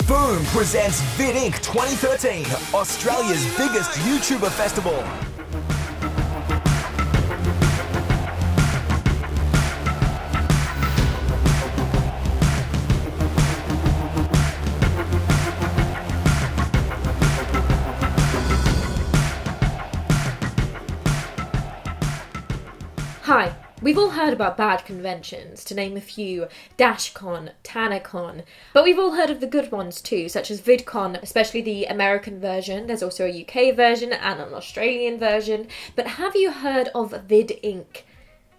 Boom presents VidInc 2013, Australia's biggest YouTuber festival. Hi, we've all heard about bad conventions, to name a few, DashCon, TanaCon, but we've all heard of the good ones too, such as VidCon, especially the American version. There's also a UK version and an Australian version, but have you heard of VidInc?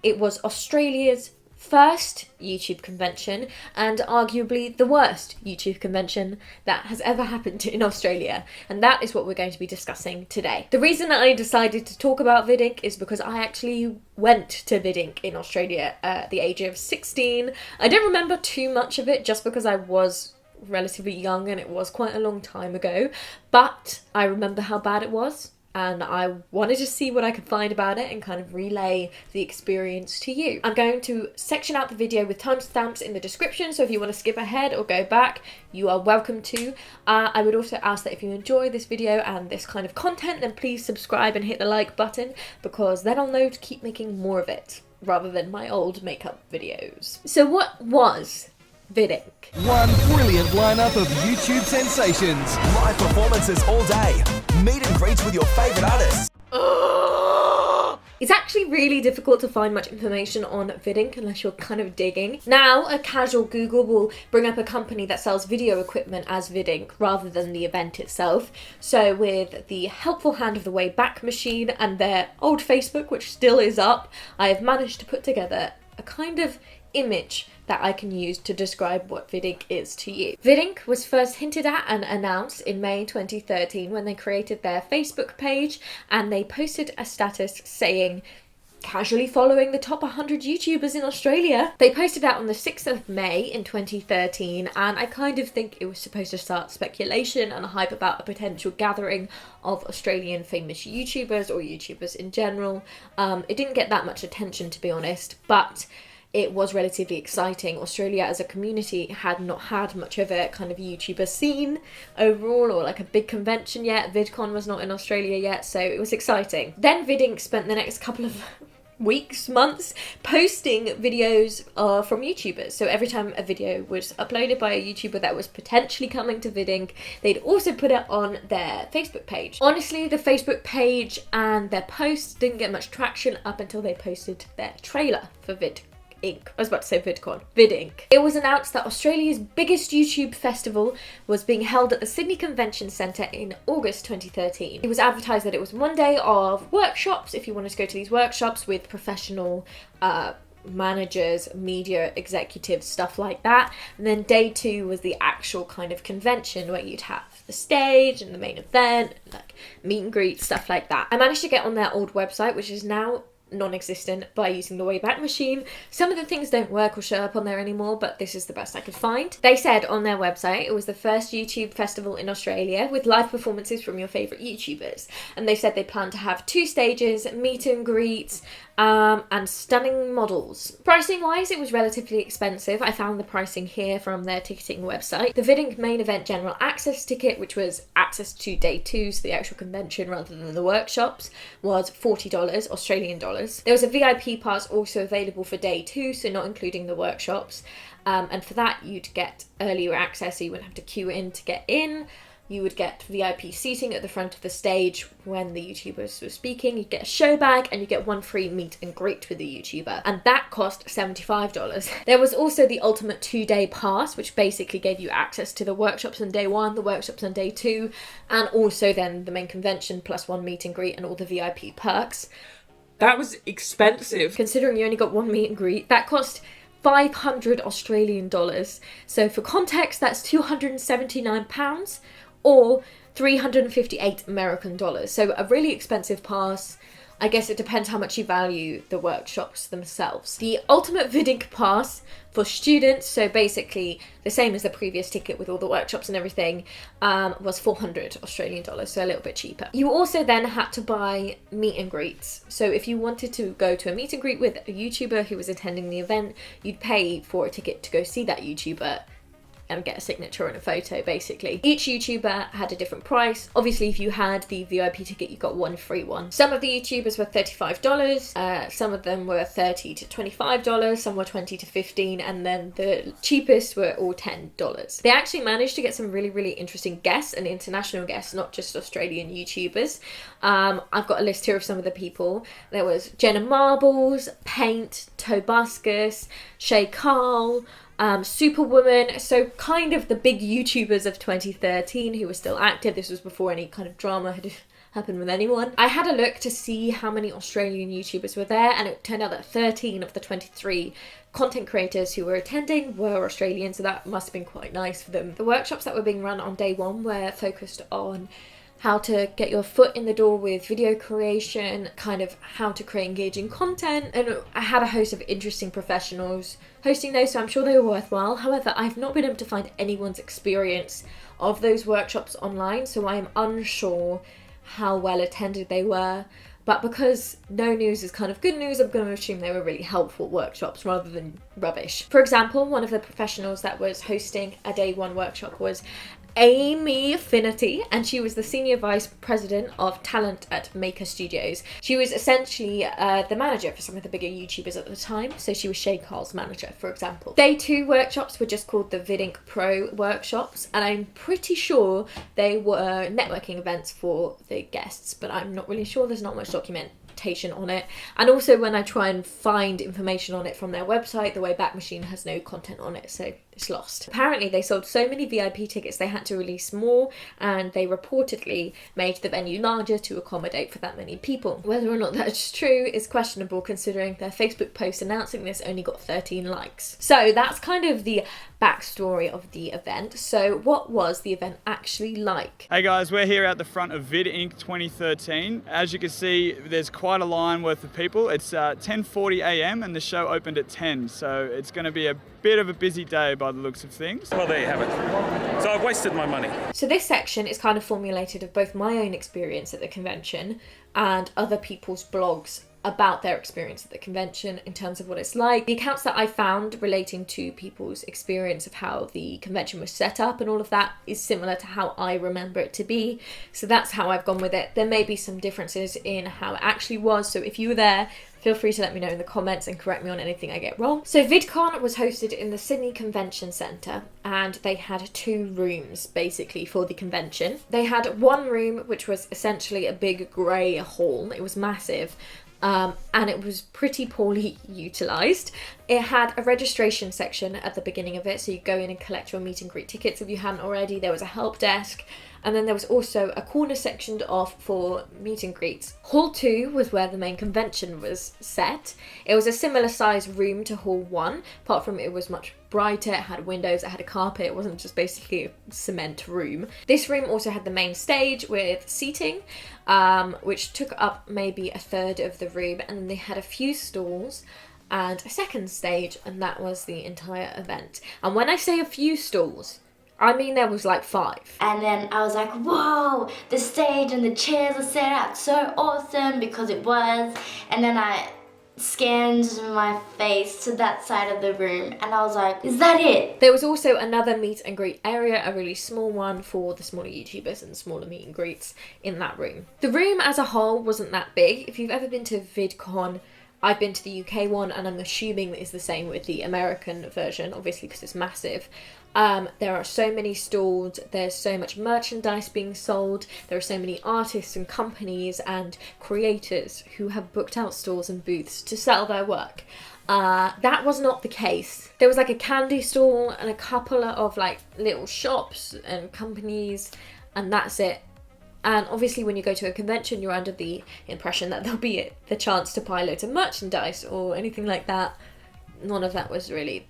It was Australia's first YouTube convention and arguably the worst YouTube convention that has ever happened in Australia, and that is what we're going to be discussing today. The reason that I decided to talk about VidInc is because I actually went to VidInc in Australia at the age of 16. I don't remember too much of it just because I was relatively young and it was quite a long time ago, but I remember how bad it was. And I wanted to see what I could find about it and kind of relay the experience to you. I'm going to section out the video with timestamps in the description, so if you want to skip ahead or go back, you are welcome to. I would also ask that if you enjoy this video and this kind of content, then please subscribe and hit the like button, because then I'll know to keep making more of it, rather than my old makeup videos. So what was VidInc? One brilliant lineup of YouTube sensations. Live performances all day. Meet and greets with your favourite artists. It's actually really difficult to find much information on VidInc unless you're kind of digging. Now, a casual Google will bring up a company that sells video equipment as VidInc rather than the event itself. So with the helpful hand of the Wayback Machine and their old Facebook, which still is up, I have managed to put together a kind of image that I can use to describe what VidInc is to you. VidInc was first hinted at and announced in May 2013 when they created their Facebook page, and they posted a status saying, casually following the top 100 YouTubers in Australia. They posted that on the 6th of May in 2013, and I kind of think it was supposed to start speculation and hype about a potential gathering of Australian famous YouTubers or YouTubers in general. It didn't get that much attention, to be honest, but it was relatively exciting. Australia as a community had not had much of a kind of YouTuber scene overall, or like a big convention yet. VidCon was not in Australia yet, so it was exciting. Then VidInc spent the next couple of weeks, months, posting videos from YouTubers. So every time a video was uploaded by a YouTuber that was potentially coming to VidInc, they'd also put it on their Facebook page. Honestly, the Facebook page and their posts didn't get much traction up until they posted their trailer for VidInc. I was about to say VidCon. VidInc. It was announced that Australia's biggest YouTube festival was being held at the Sydney Convention Centre in August 2013. It was advertised that it was one day of workshops, if you wanted to go to these workshops with professional managers, media executives, stuff like that. And then day two was the actual kind of convention where you'd have the stage and the main event, like meet and greet, stuff like that. I managed to get on their old website, which is now non-existent, by using the Wayback Machine. Some of the things don't work or show up on there anymore, but this is the best I could find. They said on their website it was the first YouTube festival in Australia with live performances from your favourite YouTubers, and they said they plan to have 2 stages, meet and greets, and stunning models. Pricing wise, it was relatively expensive. I found the pricing here from their ticketing website. The VidInc main event general access ticket, which was access to day 2, so the actual convention rather than the workshops, was $40 Australian dollars. There was a VIP pass also available for day 2, so not including the workshops, and for that you'd get earlier access, so you wouldn't have to queue in to get in. You would get VIP seating at the front of the stage when the YouTubers were speaking. You'd get a show bag and you get 1 free meet and greet with the YouTuber. And that cost $75. There was also the ultimate 2-day pass, which basically gave you access to the workshops on day 1, the workshops on day 2, and also then the main convention plus 1 meet and greet and all the VIP perks. That was expensive. Considering you only got 1 meet and greet, that cost $500 Australian dollars. So for context, that's £279. Or 358 American dollars. So a really expensive pass. I guess it depends how much you value the workshops themselves. The Ultimate VidInc Pass for students, so basically the same as the previous ticket with all the workshops and everything, was 400 Australian dollars, so a little bit cheaper. You also then had to buy meet and greets. So if you wanted to go to a meet and greet with a YouTuber who was attending the event, you'd pay for a ticket to go see that YouTuber and get a signature and a photo, basically. Each YouTuber had a different price. Obviously, if you had the VIP ticket, you got one free one. Some of the YouTubers were $35, some of them were $30 to $25, some were $20 to $15, and then the cheapest were all $10. They actually managed to get some really, really interesting guests and international guests, not just Australian YouTubers. I've got a list here of some of the people. There was Jenna Marbles, Paint, Tobuscus, Shay Carl, Superwoman, so kind of the big YouTubers of 2013 who were still active. This was before any kind of drama had happened with anyone. I had a look to see how many Australian YouTubers were there, and it turned out that 13 of the 23 content creators who were attending were Australian, so that must have been quite nice for them. The workshops that were being run on day one were focused on how to get your foot in the door with video creation, kind of how to create engaging content, and I had a host of interesting professionals hosting those, so I'm sure they were worthwhile. However, I've not been able to find anyone's experience of those workshops online, so I am unsure how well attended they were. But because no news is kind of good news, I'm going to assume they were really helpful workshops rather than rubbish. For example, one of the professionals that was hosting a day one workshop was Amy Finity, and she was the Senior Vice President of Talent at Maker Studios. She was essentially the manager for some of the bigger YouTubers at the time, so she was Shay Carl's manager, for example. Day 2 workshops were just called the VidInc Pro workshops, and I'm pretty sure they were networking events for the guests, but I'm not really sure. There's not much documentation on it, and also when I try and find information on it from their website, the Wayback Machine has no content on it, so it's lost. Apparently they sold so many VIP tickets they had to release more, and they reportedly made the venue larger to accommodate for that many people. Whether or not that's true is questionable, considering their Facebook post announcing this only got 13 likes. So that's kind of the backstory of the event. So what was the event actually like? Hey guys, we're here at the front of VidInc 2013. As you can see, there's quite a line worth of people. It's 10:40 a.m. and the show opened at 10, so it's going to be a bit of a busy day by the looks of things. Well, there you have it. So I've wasted my money. So this section is kind of formulated of both my own experience at the convention and other people's blogs about their experience at the convention in terms of what it's like. The accounts that I found relating to people's experience of how the convention was set up and all of that is similar to how I remember it to be. So that's how I've gone with it. There may be some differences in how it actually was. So if you were there, feel free to let me know in the comments and correct me on anything I get wrong. So VidCon was hosted in the Sydney Convention Centre, and they had 2 rooms basically for the convention. They had one room which was essentially a big grey hall. It was massive. And it was pretty poorly utilised. It had a registration section at the beginning of it, so you go in and collect your meet and greet tickets if you hadn't already. There was a help desk, and then there was also a corner sectioned off for meet and greets. Hall 2 was where the main convention was set. It was a similar size room to Hall 1, apart from it was much brighter, it had windows, it had a carpet, it wasn't just basically a cement room. This room also had the main stage with seating, which took up maybe a third of the room, and then they had a few stalls and a second stage, and that was the entire event. And when I say a few stalls, I mean there was like 5. And then I was like, whoa, the stage and the chairs are set up so awesome, because it was. And then I scanned my face to that side of the room and I was like, is that it? There was also another meet and greet area, a really small one for the smaller YouTubers and smaller meet and greets in that room. The room as a whole wasn't that big. If you've ever been to VidCon, I've been to the UK one, and I'm assuming it's the same with the American version, obviously because it's massive. There are so many stalls, there's so much merchandise being sold, there are so many artists and companies and creators who have booked out stalls and booths to sell their work. That was not the case. There was like a candy stall and a couple of like little shops and companies, and that's it. And obviously when you go to a convention, you're under the impression that there'll be the chance to buy loads of merchandise or anything like that. None of that was really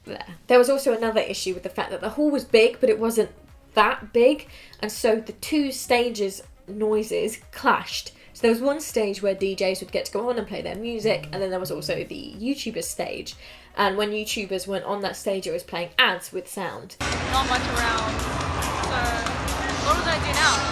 there. There was also another issue with the fact that the hall was big, but it wasn't that big, and so the 2 stages noises clashed. So there was one stage where DJs would get to go on and play their music, and then there was also the YouTuber stage, and when YouTubers went on that stage, it was playing ads with sound. Not much around, so what was I do now?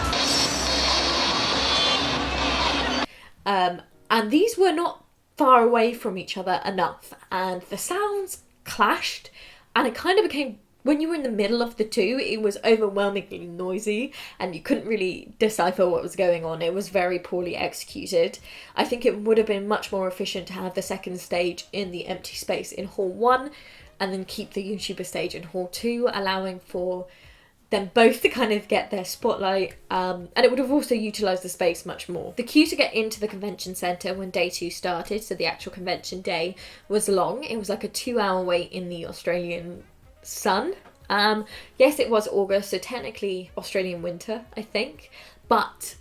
And these were not far away from each other enough, and the sounds clashed, and it kind of became When you were in the middle of the two, it was overwhelmingly noisy and you couldn't really decipher what was going on. It was very poorly executed. I think it would have been much more efficient to have the second stage in the empty space in Hall 1 and then keep the YouTuber stage in Hall 2, allowing for them both to kind of get their spotlight, and it would have also utilised the space much more. The queue to get into the convention centre when day 2 started, so the actual convention day, was long. It was like a 2-hour wait in the Australian sun. Yes, it was August, so technically Australian winter, I think, but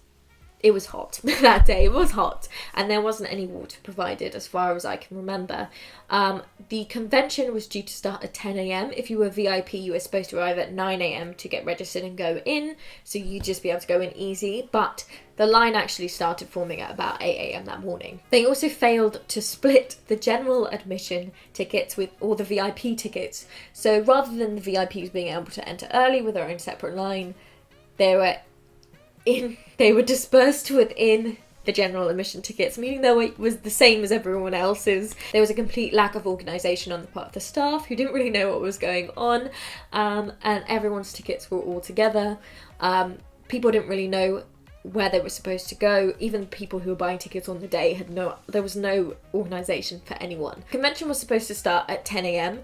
it was hot that day. It was hot, and there wasn't any water provided as far as I can remember. The convention was due to start at 10 a.m. If you were VIP, you were supposed to arrive at 9 a.m. to get registered and go in, so you'd just be able to go in easy, but the line actually started forming at about 8 a.m. that morning. They also failed to split the general admission tickets with all the VIP tickets, so rather than the VIPs being able to enter early with their own separate line, they were dispersed within the general admission tickets, meaning though it was the same as everyone else's. There was a complete lack of organisation on the part of the staff who didn't really know what was going on, and everyone's tickets were all together. People didn't really know where they were supposed to go. Even people who were buying tickets on the day there was no organisation for anyone. The convention was supposed to start at 10 a.m.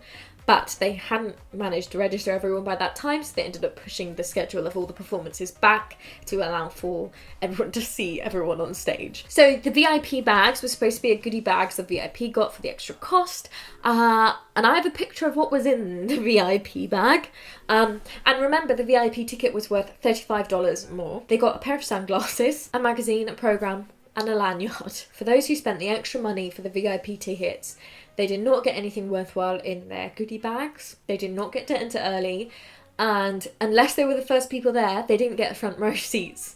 but they hadn't managed to register everyone by that time, so they ended up pushing the schedule of all the performances back to allow for everyone to see everyone on stage. So the VIP bags were supposed to be a goodie bags the VIP got for the extra cost, and I have a picture of what was in the VIP bag. And remember, the VIP ticket was worth $35 more. They got a pair of sunglasses, a magazine, a programme, and a lanyard. For those who spent the extra money for the VIP tickets, they did not get anything worthwhile in their goodie bags. They did not get to enter early, and unless they were the first people there, they didn't get front row seats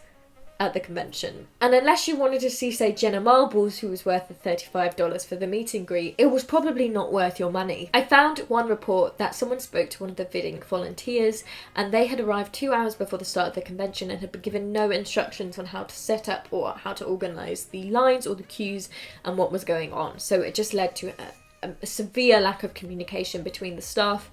at the convention. And unless you wanted to see, say, Jenna Marbles, who was worth the $35 for the meet and greet, it was probably not worth your money. I found one report that someone spoke to one of the VidInc volunteers, and they had arrived 2 hours before the start of the convention and had been given no instructions on how to set up or how to organise the lines or the queues and what was going on. So it just led to a severe lack of communication between the staff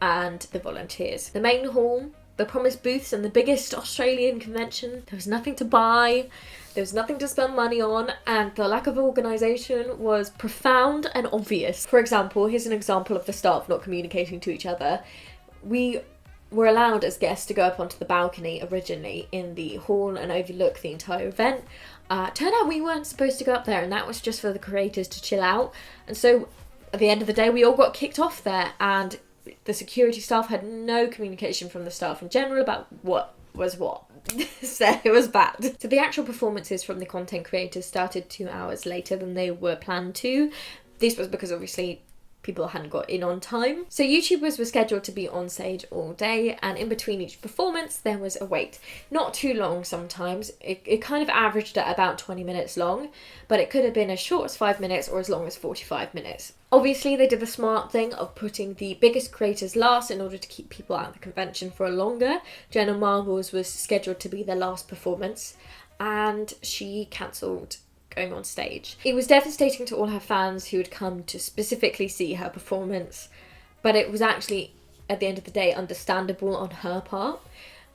and the volunteers. The main hall, the promised booths, and the biggest Australian convention, there was nothing to buy, there was nothing to spend money on, and the lack of organisation was profound and obvious. For example, here's an example of the staff not communicating to each other. We were allowed as guests to go up onto the balcony originally in the hall and overlook the entire event. Turned out we weren't supposed to go up there, and that was just for the creators to chill out. And so at the end of the day, we all got kicked off there, and the security staff had no communication from the staff in general about what was what. So it was bad. So the actual performances from the content creators started 2 hours later than they were planned to. This was because obviously people hadn't got in on time. So YouTubers were scheduled to be on stage all day, and in between each performance there was a wait. Not too long sometimes. It kind of averaged at about 20 minutes long, but it could have been as short as 5 minutes or as long as 45 minutes. Obviously they did the smart thing of putting the biggest creators last in order to keep people out of the convention for longer. Jenna Marbles was scheduled to be their last performance, and she cancelled going on stage. It was devastating to all her fans who had come to specifically see her performance, but it was actually, at the end of the day, understandable on her part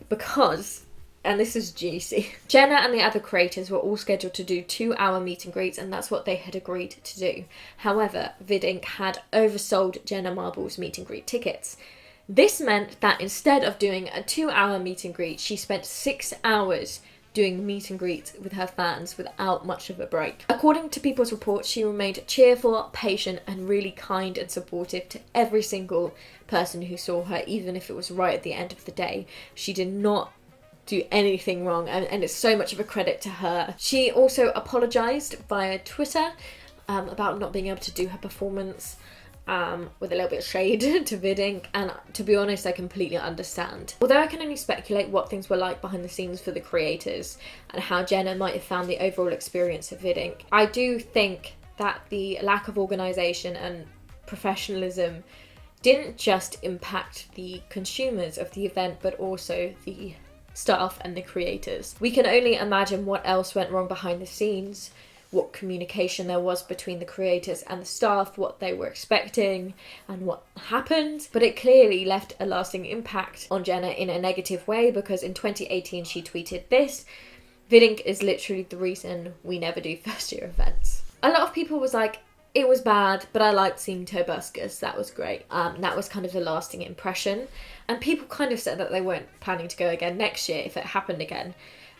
because, and this is juicy, Jenna and the other creators were all scheduled to do 2-hour meet and greets, and that's what they had agreed to do. However, VidInc had oversold Jenna Marbles meet and greet tickets. This meant that instead of doing a 2-hour meet and greet, she spent 6 hours doing meet and greets with her fans without much of a break. According to People's Report, she remained cheerful, patient, and really kind and supportive to every single person who saw her, even if it was right at the end of the day. She did not do anything wrong, and it's so much of a credit to her. She also apologised via Twitter about not being able to do her performance, with a little bit of shade to VidInc, and to be honest, I completely understand. Although I can only speculate what things were like behind the scenes for the creators and how Jenna might have found the overall experience of VidInc, I do think that the lack of organisation and professionalism didn't just impact the consumers of the event, but also the staff and the creators. We can only imagine what else went wrong behind the scenes what communication there was between the creators and the staff, what they were expecting and what happened. But it clearly left a lasting impact on Jenna in a negative way, because in 2018 she tweeted this: "VidInc is literally the reason we never do first year events." A lot of people was like, it was bad, but I liked seeing Tobuscus. That was great. That was kind of the lasting impression. And people kind of said that they weren't planning to go again next year if it happened again.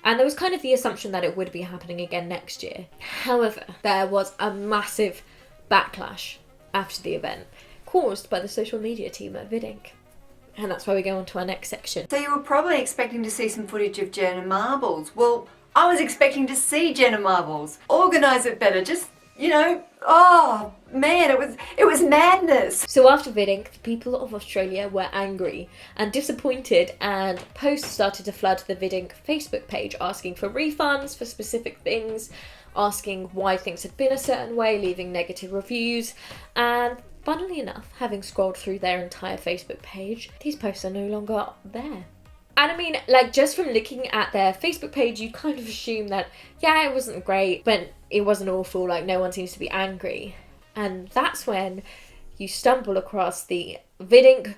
And there was kind of the assumption that it would be happening again next year. However, there was a massive backlash after the event, caused by the social media team at VidInc. And that's why we go on to our next section. So you were probably expecting to see some footage of Jenna Marbles. Well, I was expecting to see Jenna Marbles. Organise it better, just, oh man, it was madness. So after VidInc, the people of Australia were angry and disappointed, and posts started to flood the VidInc Facebook page asking for refunds for specific things, asking why things had been a certain way, leaving negative reviews, and funnily enough, having scrolled through their entire Facebook page, these posts are no longer there. And I mean, just from looking at their Facebook page, you kind of assume that, yeah, it wasn't great, but it wasn't awful, no one seems to be angry. And that's when you stumble across the VidInc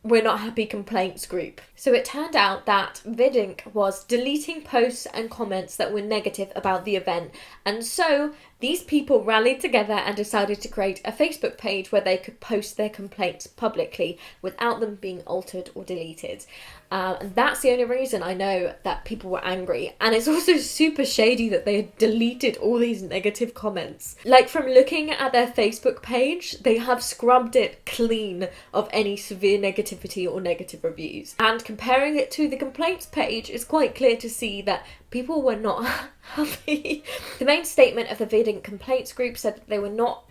We're Not Happy complaints group. So it turned out that VidInc was deleting posts and comments that were negative about the event. And so these people rallied together and decided to create a Facebook page where they could post their complaints publicly without them being altered or deleted. And that's the only reason I know that people were angry. And it's also super shady that they had deleted all these negative comments. From looking at their Facebook page, they have scrubbed it clean of any severe negativity or negative reviews. And comparing it to the complaints page, it's quite clear to see that people were not happy. The main statement of the VidInc complaints group said that they were not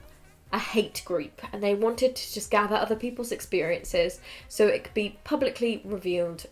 a hate group, and they wanted to just gather other people's experiences so it could be publicly revealed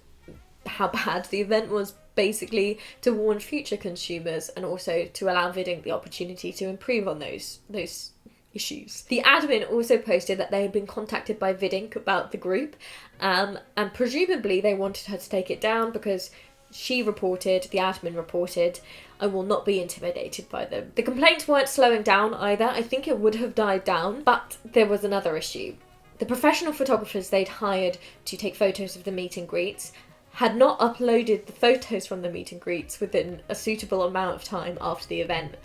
how bad the event was, basically to warn future consumers and also to allow VidInc the opportunity to improve on those issues. The admin also posted that they had been contacted by VidInc about the group, and presumably they wanted her to take it down because the admin reported, "I will not be intimidated by them." The complaints weren't slowing down either. I think it would have died down, but there was another issue. The professional photographers they'd hired to take photos of the meet and greets had not uploaded the photos from the meet and greets within a suitable amount of time after the event.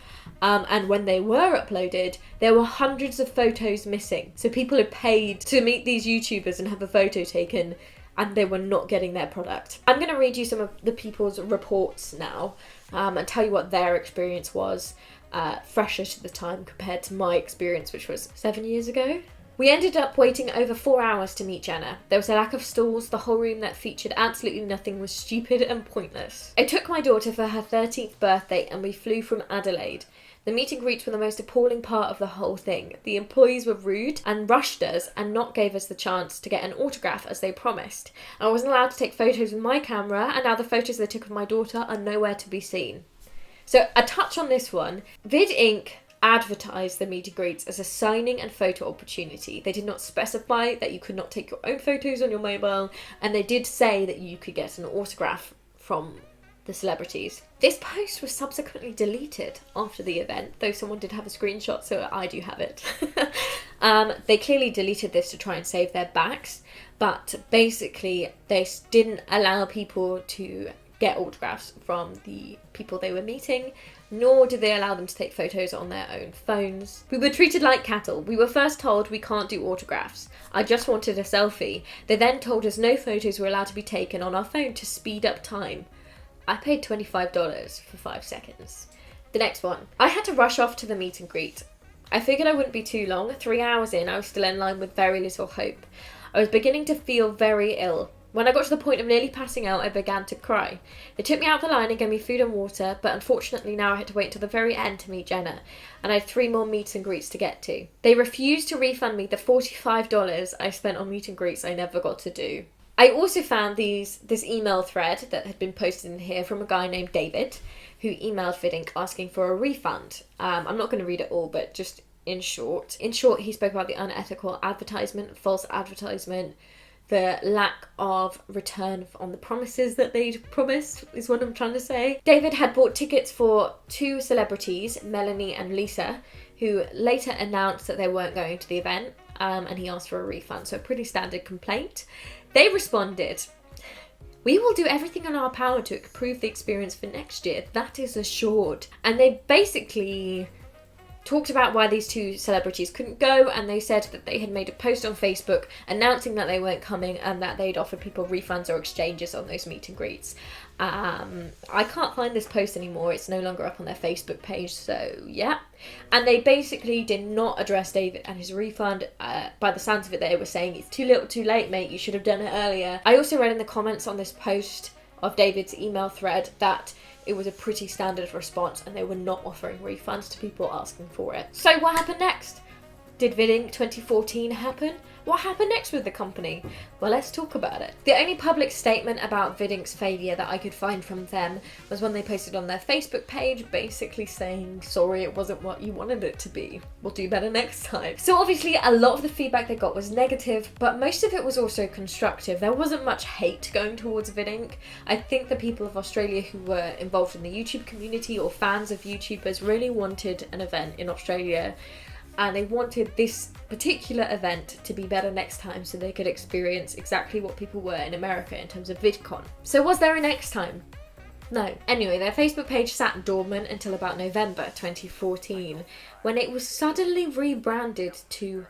And when they were uploaded, there were hundreds of photos missing. So people had paid to meet these YouTubers and have a photo taken, and they were not getting their product. I'm going to read you some of the people's reports now and tell you what their experience was, fresher to the time compared to my experience, which was 7 years ago. "We ended up waiting over 4 hours to meet Jenna. There was a lack of stalls, the whole room that featured absolutely nothing was stupid and pointless. I took my daughter for her 13th birthday and we flew from Adelaide. The meet and greets were the most appalling part of the whole thing. The employees were rude and rushed us and not gave us the chance to get an autograph as they promised. I wasn't allowed to take photos with my camera, and now the photos they took of my daughter are nowhere to be seen." So a touch on this one. VidInc advertised the meet and greets as a signing and photo opportunity. They did not specify that you could not take your own photos on your mobile, and they did say that you could get an autograph from the celebrities. This post was subsequently deleted after the event, though someone did have a screenshot, so I do have it. They clearly deleted this to try and save their backs, but basically they didn't allow people to get autographs from the people they were meeting, nor did they allow them to take photos on their own phones. "We were treated like cattle. We were first told we can't do autographs. I just wanted a selfie. They then told us no photos were allowed to be taken on our phone to speed up time. I paid $25 for 5 seconds. The next one. "I had to rush off to the meet and greet. I figured I wouldn't be too long. 3 hours in, I was still in line with very little hope. I was beginning to feel very ill. When I got to the point of nearly passing out, I began to cry. They took me out the line and gave me food and water, but unfortunately now I had to wait until the very end to meet Jenna, and I had 3 more meet and greets to get to. They refused to refund me the $45 I spent on meet and greets I never got to do." I also found this email thread that had been posted in here from a guy named David, who emailed VidInc asking for a refund. I'm not going to read it all, but just in short. In short, he spoke about the unethical advertisement, false advertisement, the lack of return on the promises that they'd promised is what I'm trying to say. David had bought tickets for 2 celebrities, Melanie and Lisa, who later announced that they weren't going to the event, and he asked for a refund, so a pretty standard complaint. They responded, "We will do everything in our power to improve the experience for next year, that is assured." And they basically talked about why these 2 celebrities couldn't go, and they said that they had made a post on Facebook announcing that they weren't coming and that they'd offered people refunds or exchanges on those meet and greets. I can't find this post anymore, it's no longer up on their Facebook page, so yeah. And they basically did not address David and his refund. By the sounds of it, they were saying, "It's too little too late, mate, you should have done it earlier." I also read in the comments on this post of David's email thread that it was a pretty standard response and they were not offering refunds to people asking for it. So what happened next? Did VidInc 2014 happen? What happened next with the company? Well, let's talk about it. The only public statement about VidInc's failure that I could find from them was when they posted on their Facebook page basically saying, "Sorry, it wasn't what you wanted it to be. We'll do better next time." So obviously a lot of the feedback they got was negative, but most of it was also constructive. There wasn't much hate going towards VidInc. I think the people of Australia who were involved in the YouTube community or fans of YouTubers really wanted an event in Australia, and they wanted this particular event to be better next time so they could experience exactly what people were in America in terms of VidCon. So was there a next time? No. Anyway, their Facebook page sat dormant until about November 2014, when it was suddenly rebranded to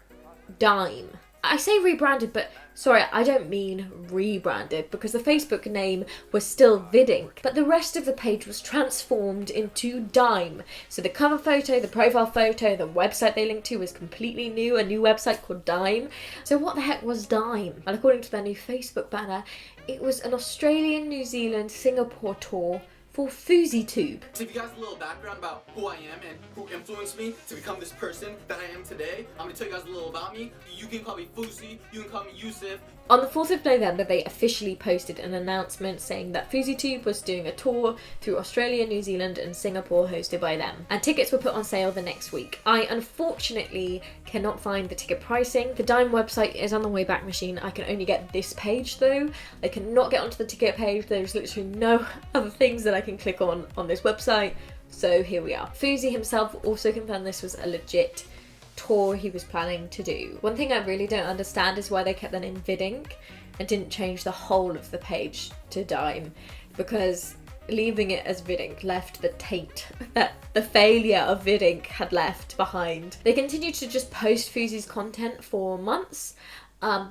Dime. I say rebranded, but sorry, I don't mean rebranded, because the Facebook name was still VidInc, but the rest of the page was transformed into Dime. So the cover photo, the profile photo, the website they linked to was completely new, a new website called Dime. So what the heck was Dime? And according to their new Facebook banner, it was an Australian, New Zealand, Singapore tour for FouseyTube. To give you guys a little background about who I am and who influenced me to become this person that I am today, I'm going to tell you guys a little about me. You can call me Fousey, you can call me Yusuf. On the 4th of November, they officially posted an announcement saying that FouseyTube was doing a tour through Australia, New Zealand and Singapore hosted by them. And tickets were put on sale the next week. I unfortunately cannot find the ticket pricing. The Dime website is on the Wayback Machine. I can only get this page though. I cannot get onto the ticket page. There's literally no other things that I can click on this website. So here we are. Fousey himself also confirmed this was a legit tour he was planning to do. One thing I really don't understand is why they kept the name VidInc and didn't change the whole of the page to Dime, because leaving it as VidInc left the taint that the failure of VidInc had left behind. They continued to just post Fousey's content for months.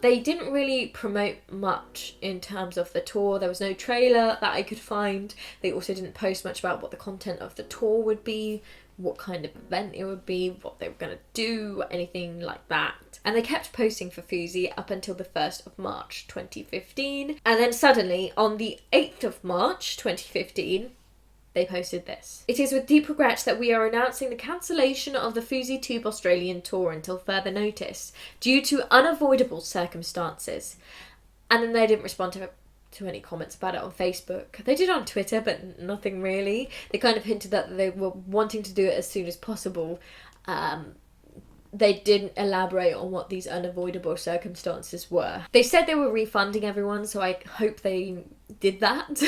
They didn't really promote much in terms of the tour. There was no trailer that I could find. They also didn't post much about what the content of the tour would be, what kind of event it would be, what they were going to do, anything like that. And they kept posting for Fousey up until the 1st of March 2015. And then suddenly, on the 8th of March 2015, they posted this. "It is with deep regret that we are announcing the cancellation of the FouseyTube Australian tour until further notice, due to unavoidable circumstances." And then they didn't respond to any comments about it on Facebook. They did on Twitter, but nothing really. They kind of hinted that they were wanting to do it as soon as possible. They didn't elaborate on what these unavoidable circumstances were. They said they were refunding everyone, so I hope they did that.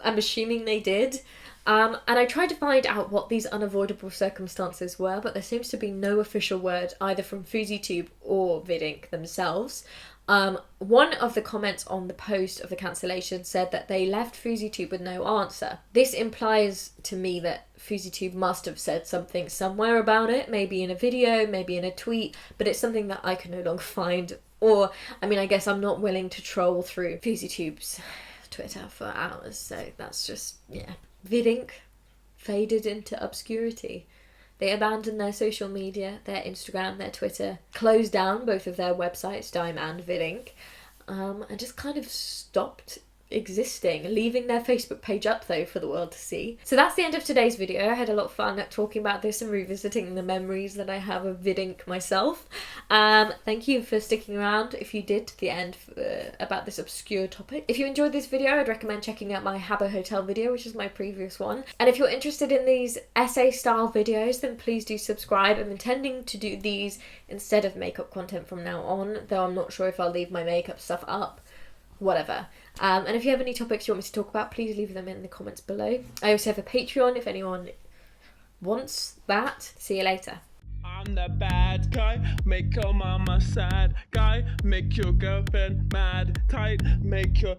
I'm assuming they did. And I tried to find out what these unavoidable circumstances were, but there seems to be no official word either from FouseyTube or VidInc themselves. One of the comments on the post of the cancellation said that they left FouseyTube with no answer. This implies to me that FouseyTube must have said something somewhere about it, maybe in a video, maybe in a tweet, but it's something that I can no longer find. Or, I mean, I guess I'm not willing to troll through FouseyTube's Twitter for hours, so that's just, yeah. VidInc faded into obscurity. They abandoned their social media, their Instagram, their Twitter, closed down both of their websites, Dime and VidInc, and just kind of stopped existing, leaving their Facebook page up though for the world to see. So that's the end of today's video. I had a lot of fun talking about this and revisiting the memories that I have of VidInc myself. Thank you for sticking around if you did to the end about this obscure topic. If you enjoyed this video, I'd recommend checking out my Habbo Hotel video, which is my previous one. And if you're interested in these essay style videos, then please do subscribe. I'm intending to do these instead of makeup content from now on, though I'm not sure if I'll leave my makeup stuff up. Whatever. And if you have any topics you want me to talk about, please leave them in the comments below. I also have a Patreon if anyone wants that. See you later. I'm the bad guy, make your mama sad guy, make your girlfriend mad tight, make your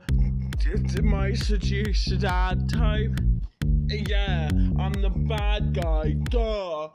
my seducer dad type. Yeah, I'm the bad guy, duh.